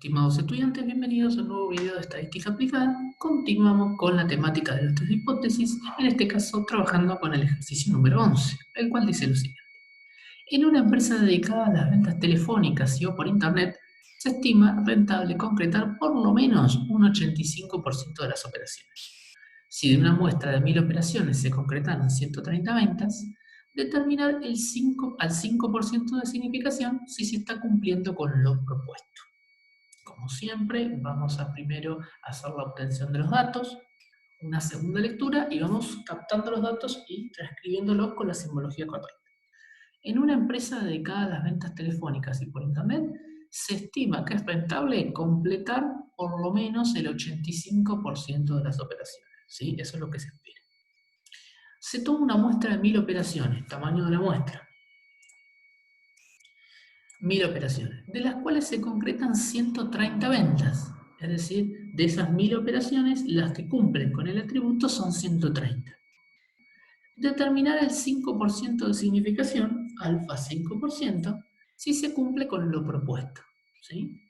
Estimados estudiantes, bienvenidos a un nuevo video de Estadística Aplicada. Continuamos con la temática de los test de hipótesis, en este caso trabajando con el ejercicio número 11, el cual dice lo siguiente. En una empresa dedicada a las ventas telefónicas y o por internet, se estima rentable concretar por lo menos un 85% de las operaciones. Si de una muestra de 1000 operaciones se concretaron 130 ventas, determinar al 5% de significación si se está cumpliendo con lo propuesto. Como siempre, vamos a primero hacer la obtención de los datos, una segunda lectura y vamos captando los datos y transcribiéndolos con la simbología correcta. En una empresa dedicada a las ventas telefónicas y por internet, se estima que es rentable completar por lo menos el 85% de las operaciones. ¿Sí? Eso es lo que se espera. Se toma una muestra de 1000 operaciones, tamaño de la muestra. 1000 operaciones, de las cuales se concretan 130 ventas. Es decir, de esas 1000 operaciones, las que cumplen con el atributo son 130. Determinar el 5% de significación, alfa 5%, si se cumple con lo propuesto. ¿Sí?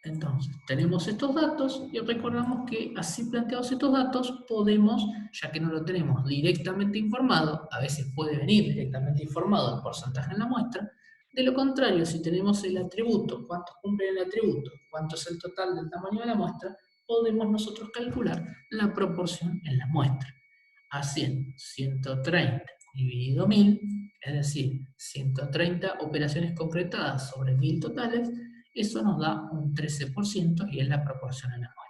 Entonces, tenemos estos datos y recordamos que así planteados estos datos podemos, ya que no lo tenemos directamente informado, a veces puede venir directamente informado el porcentaje en la muestra. De lo contrario, si tenemos el atributo, cuántos cumplen el atributo, cuánto es el total del tamaño de la muestra, podemos nosotros calcular la proporción en la muestra. Haciendo 130 dividido 1000, es decir, 130 operaciones concretadas sobre 1000 totales, eso nos da un 13% y es la proporción en la muestra.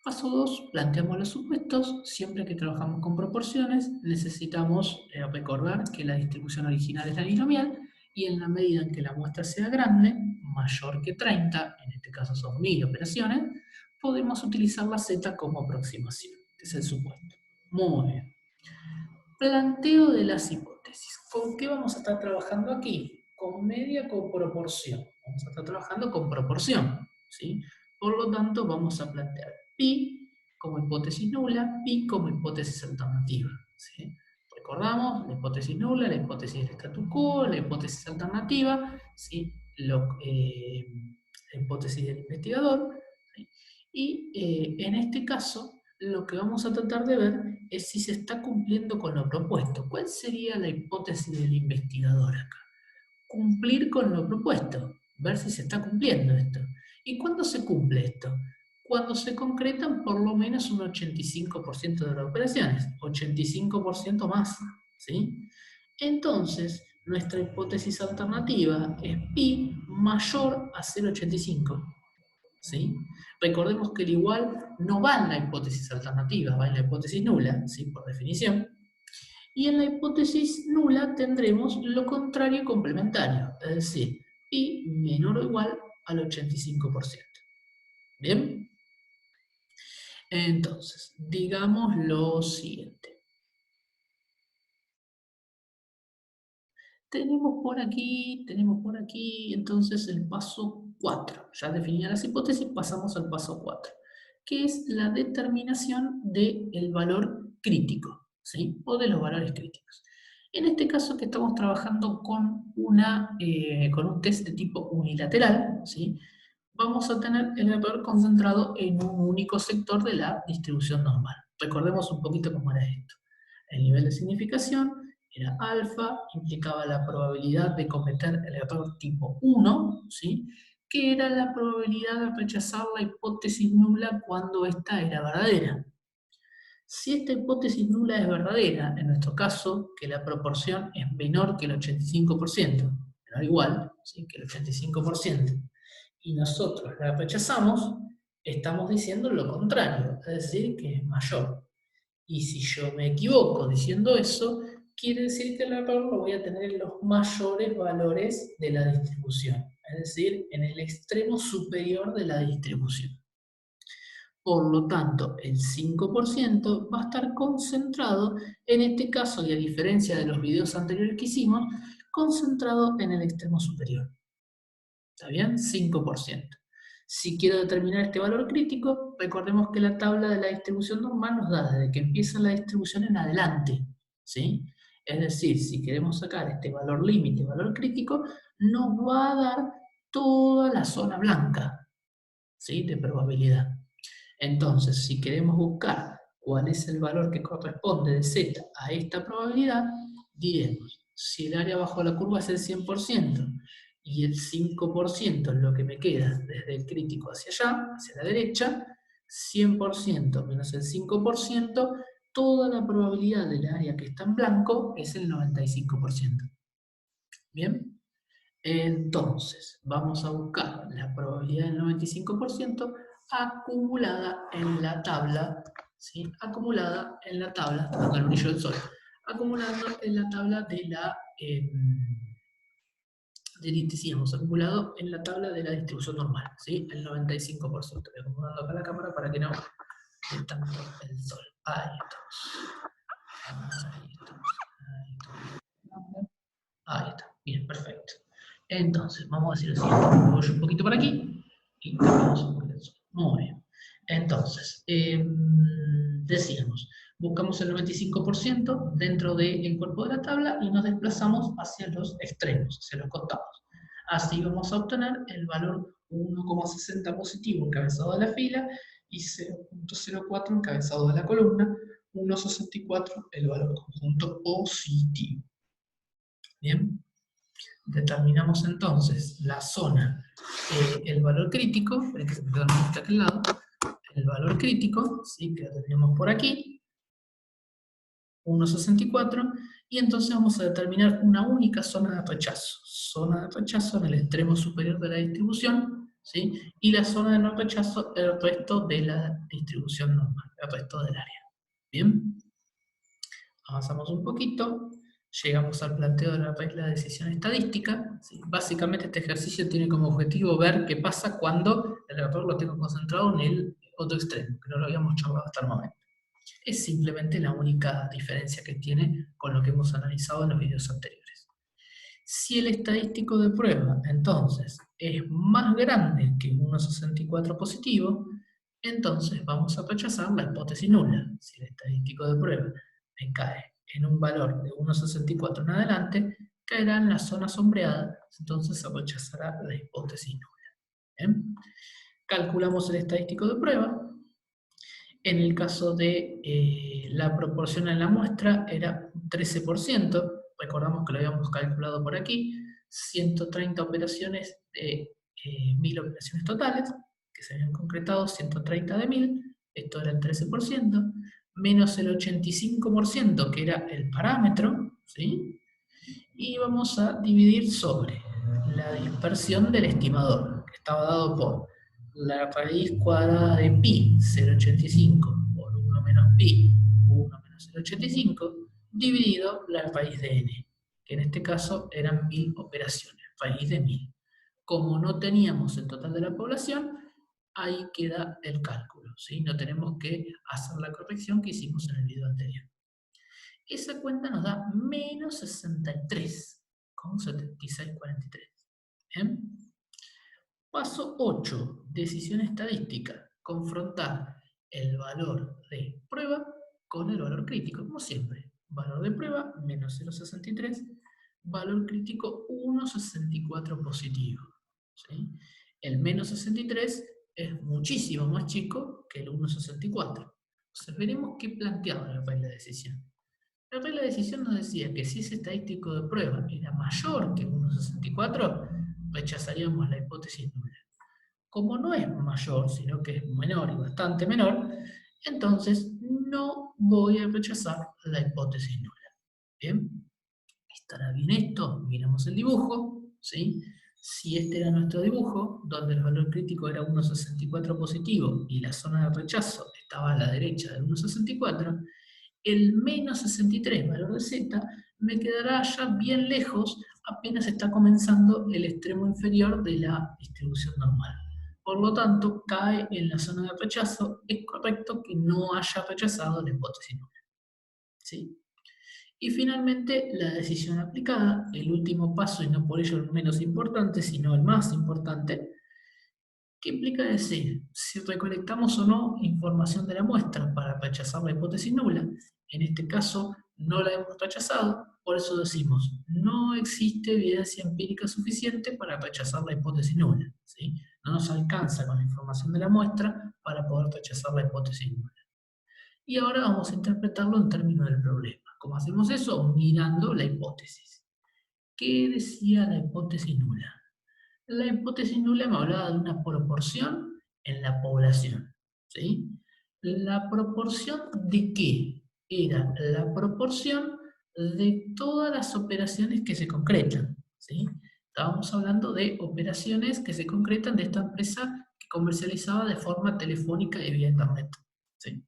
Paso 2, planteamos los supuestos. Siempre que trabajamos con proporciones, necesitamos recordar que la distribución original es la binomial y en la medida en que la muestra sea grande, mayor que 30, en este caso son 1000 operaciones, podemos utilizar la z como aproximación. Este es el supuesto. Muy bien. Planteo de las hipótesis. ¿Con qué vamos a estar trabajando aquí? Con media, con proporción. Vamos a estar trabajando con proporción, ¿sí? Por lo tanto, vamos a plantear pi como hipótesis nula, pi como hipótesis alternativa, ¿sí? Recordamos, la hipótesis nula, la hipótesis del statu quo, la hipótesis alternativa, ¿sí? La hipótesis del investigador, ¿sí? Y en este caso, lo que vamos a tratar de ver es si se está cumpliendo con lo propuesto. ¿Cuál sería la hipótesis del investigador acá? Cumplir con lo propuesto, ver si se está cumpliendo esto. ¿Y cuándo se cumple esto? Cuando se concretan por lo menos un 85% de las operaciones, 85% más, ¿sí? Entonces, nuestra hipótesis alternativa es pi mayor a 0,85. ¿Sí? Recordemos que el igual no va en la hipótesis alternativa, va en la hipótesis nula, ¿sí? Por definición. Y en la hipótesis nula tendremos lo contrario complementario, es decir, pi menor o igual al 85%. ¿Bien? Entonces, digamos lo siguiente. Tenemos por aquí, entonces el paso 4. Ya definidas las hipótesis, pasamos al paso 4, que es la determinación del valor crítico, ¿sí? O de los valores críticos. En este caso que estamos trabajando con un test de tipo unilateral, ¿sí? Vamos a tener el error concentrado en un único sector de la distribución normal. Recordemos un poquito cómo era esto. El nivel de significación era alfa, implicaba la probabilidad de cometer el error tipo 1, ¿sí? Que era la probabilidad de rechazar la hipótesis nula cuando ésta era verdadera. Si esta hipótesis nula es verdadera, en nuestro caso, que la proporción es menor que el 85%, menor o igual, ¿sí? Que el 85%, y nosotros la rechazamos, estamos diciendo lo contrario, es decir, que es mayor. Y si yo me equivoco diciendo eso, quiere decir que el error lo voy a tener en los mayores valores de la distribución, es decir, en el extremo superior de la distribución. Por lo tanto, el 5% va a estar concentrado, en este caso, y a diferencia de los videos anteriores que hicimos, concentrado en el extremo superior. ¿Está bien? 5%. Si quiero determinar este valor crítico, recordemos que la tabla de la distribución normal nos da desde que empieza la distribución en adelante, ¿sí? Es decir, si queremos sacar este valor límite, valor crítico, nos va a dar toda toda la zona blanca, ¿sí?, de probabilidad. Entonces, si queremos buscar cuál es el valor que corresponde de Z a esta probabilidad, diremos, si el área bajo la curva es el 100% y el 5% es lo que me queda desde el crítico hacia allá, hacia la derecha, 100% menos el 5%, toda la probabilidad del área que está en blanco es el 95%. ¿Bien? Entonces, vamos a buscar la probabilidad del 95% acumulada en la tabla, ¿sí? Acumulada en la tabla, con el brillo del sol, acumulando en la tabla de la, decíamos, acumulado en la tabla de la distribución normal, ¿sí? El 95%. Voy acomodando acá la cámara para que no dé tanto el sol. Ahí estamos. Ahí estamos. Ahí estamos. Ahí está. Bien, perfecto. Entonces, vamos a decir lo siguiente. Voy un poquito por aquí y cambiamos un poquito el sol. Muy bien. Entonces, decíamos, buscamos el 95% dentro del cuerpo de la tabla y nos desplazamos hacia los extremos, hacia los costados. Así vamos a obtener el valor 1,60 positivo encabezado de la fila y 0,04 encabezado de la columna, 1,64 el valor conjunto positivo. Bien, determinamos entonces la zona, el valor crítico, que se me quedó de aquel lado, el valor crítico, ¿sí?, que lo tenemos por aquí, 1,64, y entonces vamos a determinar una única zona de rechazo en el extremo superior de la distribución, ¿sí?, y la zona de no rechazo, el resto de la distribución normal, el resto del área. Bien, avanzamos un poquito. Llegamos al planteo de la regla de decisión estadística. ¿Sí? Básicamente este ejercicio tiene como objetivo ver qué pasa cuando el error lo tengo concentrado en el otro extremo, que no lo habíamos charlado hasta el momento. Es simplemente la única diferencia que tiene con lo que hemos analizado en los videos anteriores. Si el estadístico de prueba, entonces, es más grande que 1,64 positivo, entonces vamos a rechazar la hipótesis nula. Si el estadístico de prueba me cae en un valor de 1,64 en adelante, caerá en la zona sombreada, entonces se rechazará la hipótesis nula. ¿Bien? Calculamos el estadístico de prueba. En el caso de la proporción en la muestra era 13%, recordamos que lo habíamos calculado por aquí, 130 operaciones de 1000 operaciones totales, que se habían concretado 130 de 1000, esto era el 13%, menos el 85%, que era el parámetro, ¿sí? Y vamos a dividir sobre la dispersión del estimador, que estaba dado por la raíz cuadrada de pi, 0,85, por 1 menos pi, 1 menos 0,85, dividido la raíz de n, que en este caso eran 1000 operaciones, raíz de 1000. Como no teníamos el total de la población, ahí queda el cálculo, ¿sí? No tenemos que hacer la corrección que hicimos en el video anterior. Esa cuenta nos da menos 63,7643. ¿Bien? Paso 8, decisión estadística. Confrontar el valor de prueba con el valor crítico, como siempre. Valor de prueba, menos 0,63. Valor crítico, 1,64 positivo. ¿Sí? El menos 63 es muchísimo más chico que el 1,64. Entonces veremos qué planteaba la regla de decisión. La regla de decisión nos decía que si ese estadístico de prueba era mayor que 1,64, rechazaríamos la hipótesis nula. Como no es mayor, sino que es menor y bastante menor, entonces no voy a rechazar la hipótesis nula. ¿Bien? ¿Estará bien esto? Miramos el dibujo, ¿sí? Si este era nuestro dibujo, donde el valor crítico era 1,64 positivo y la zona de rechazo estaba a la derecha del 1,64, el menos 63, valor de z, me quedará ya bien lejos, apenas está comenzando el extremo inferior de la distribución normal. Por lo tanto, cae en la zona de rechazo, es correcto que no haya rechazado la hipótesis nula. ¿Sí? Y finalmente, la decisión aplicada, el último paso, y no por ello el menos importante, sino el más importante, que implica decir si recolectamos o no información de la muestra para rechazar la hipótesis nula. En este caso no la hemos rechazado Por eso decimos, no existe evidencia empírica suficiente para rechazar la hipótesis nula, ¿sí? No nos alcanza con la información de la muestra para poder rechazar la hipótesis nula. Y ahora vamos a interpretarlo en términos del problema. ¿Cómo hacemos eso? Mirando la hipótesis. ¿Qué decía la hipótesis nula? La hipótesis nula me hablaba de una proporción en la población, ¿sí? ¿La proporción de qué? Era la proporción de todas las operaciones que se concretan, ¿sí? Estábamos hablando de operaciones que se concretan de esta empresa que comercializaba de forma telefónica y vía internet, ¿sí?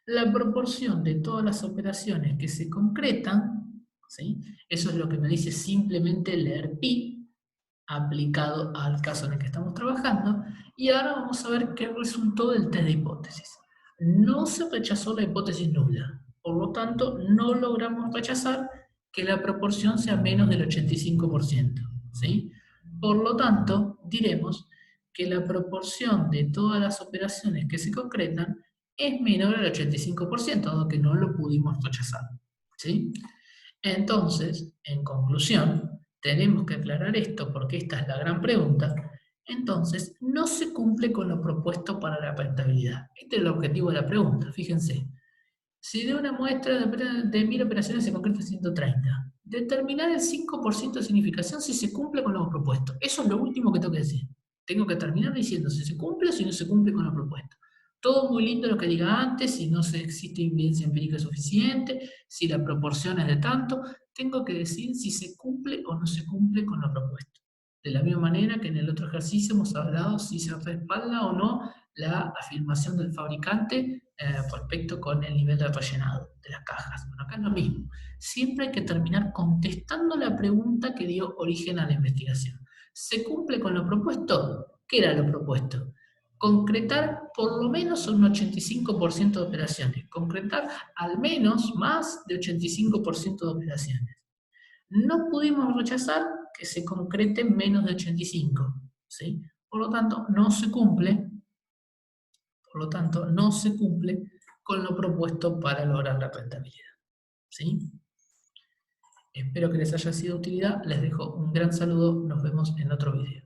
La proporción de todas las operaciones que se concretan, ¿sí? Eso es lo que me dice simplemente leer pi, aplicado al caso en el que estamos trabajando, y ahora vamos a ver qué resultó del test de hipótesis. No se rechazó la hipótesis nula, por lo tanto no logramos rechazar que la proporción sea menos del 85%, ¿sí? Por lo tanto, diremos que la proporción de todas las operaciones que se concretan es menor al 85%, dado que no lo pudimos rechazar, ¿sí? Entonces, en conclusión, tenemos que aclarar esto porque esta es la gran pregunta. Entonces, no se cumple con lo propuesto para la rentabilidad. Este es el objetivo de la pregunta, fíjense. Si de una muestra de 1000 operaciones se concreta 130, determinar el 5% de significación si se cumple con lo propuesto. Eso es lo último que tengo que decir. Tengo que terminar diciendo si se cumple o si no se cumple con lo propuesto. Todo muy lindo lo que diga antes, si no existe evidencia empírica suficiente, si la proporción es de tanto, tengo que decir si se cumple o no se cumple con lo propuesto. De la misma manera que en el otro ejercicio hemos hablado si se respalda o no la afirmación del fabricante respecto con el nivel de rellenado de las cajas. Bueno, acá es lo mismo. Siempre hay que terminar contestando la pregunta que dio origen a la investigación. ¿Se cumple con lo propuesto? ¿Qué era lo propuesto? Concretar por lo menos un 85% de operaciones. Concretar al menos más de 85% de operaciones. No pudimos rechazar que se concrete menos de 85, ¿sí? Por lo tanto, no se cumple con lo propuesto para lograr la rentabilidad, ¿sí? Espero que les haya sido de utilidad. Les dejo un gran saludo. Nos vemos en otro video.